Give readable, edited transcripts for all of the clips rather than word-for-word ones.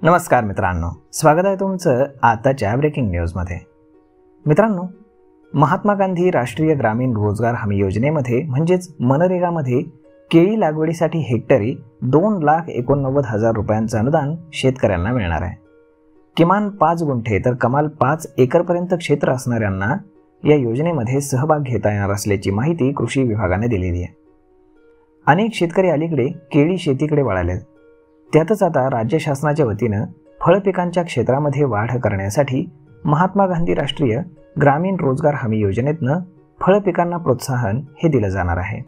नमस्कार मित्रांनो, स्वागत आहे तुमचं आताच्या ब्रेकिंग न्यूजमध्ये। मित्रांनो, महात्मा गांधी राष्ट्रीय ग्रामीण रोजगार हमी योजनेमध्ये म्हणजेच मनरेगामध्ये केळी लागवडीसाठी हेक्टरी 2,89,000 रुपयांचं अनुदान शेतकऱ्यांना मिळणार आहे। किमान 5 गुंठे तर कमाल 5 एकरपर्यंत क्षेत्र असणाऱ्यांना या योजनेमध्ये सहभाग घेता येणार असल्याची माहिती कृषी विभागाने दिलेली आहे। अनेक शेतकरी अलीकडे केळी शेतीकडे वळालेत। त्यातच आता राज्य शासनाच्या वतीनं फळ पिकांच्या क्षेत्रामध्ये वाढ करण्यासाठी महात्मा गांधी राष्ट्रीय ग्रामीण रोजगार हमी योजनेतनं फळ पिकांना प्रोत्साहन हे दिलं जाणार आहे,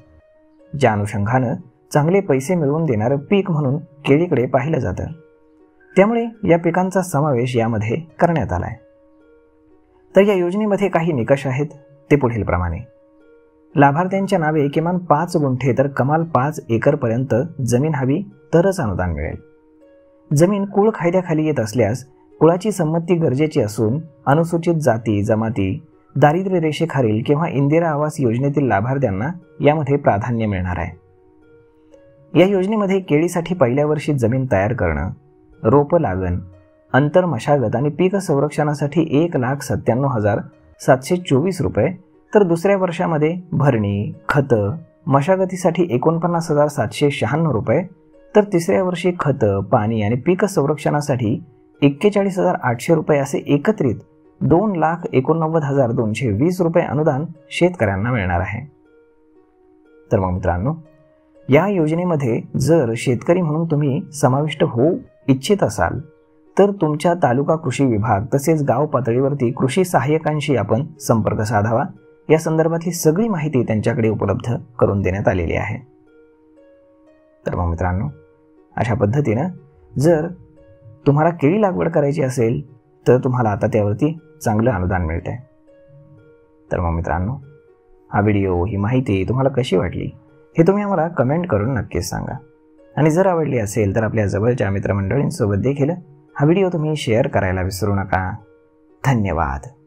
ज्या अनुषंगानं चांगले पैसे मिळवून देणारं पीक म्हणून केळीकडे पाहिलं जातं। त्यामुळे या पिकांचा समावेश यामध्ये करण्यात आलाय। तर या योजनेमध्ये काही निकष आहेत, ते पुढील प्रमाणे। लाभार्थ्यांच्या नावे किमान 5 गुंठे तर कमाल 5 एकरपर्यंत जमीन हवी तरच अनुदान मिळेल। जमीन कुळ कायद्याखाली येत असल्यास कुळाची संमती गरजेची असून अनुसूचित जाती जमाती, दारिद्र्य रेषेखालील किंवा इंदिरा आवास योजनेतील लाभार्थ्यांना यामध्ये प्राधान्य मिळणार आहे। या योजनेमध्ये केळीसाठी पहिल्या वर्षी जमीन तयार करणं, रोपं लागण, अंतर मशागत आणि पीक संरक्षणासाठी 1,97,724 रुपये, तर दुसऱ्या वर्षामध्ये भरणी, खतं, मशागतीसाठी 49,796 रुपये, तर तिसऱ्या वर्षी खतं, पाणी आणि पीक संरक्षणासाठी 41,800 रुपये असे एकत्रित 2,89,220 रुपये अनुदान शेतकऱ्यांना मिळणार आहे। तर मग मित्रांनो, या योजनेमध्ये जर शेतकरी म्हणून तुम्ही समाविष्ट होऊ इच्छित असाल तर तुमच्या तालुका कृषी विभाग तसेच गाव पातळीवरती कृषी सहाय्यकांशी आपण संपर्क साधावा। या संदर्भातली सगळी माहिती त्यांच्याकडे उपलब्ध करून देण्यात आलेली आहे। तर मग मित्रांनो, अशा पद्धतीनं जर तुम्हाला केळी लागवड करायची असेल तर तुम्हाला आता त्यावरती चांगलं अनुदान मिळतंय। तर मग मित्रांनो, हा व्हिडिओ, ही माहिती तुम्हाला कशी वाटली हे तुम्ही आम्हाला कमेंट करून नक्कीच सांगा। आणि जर आवडली असेल तर आपल्या जवळच्या मित्रमंडळींसोबत देखील हा व्हिडिओ तुम्ही शेअर करायला विसरू नका। धन्यवाद।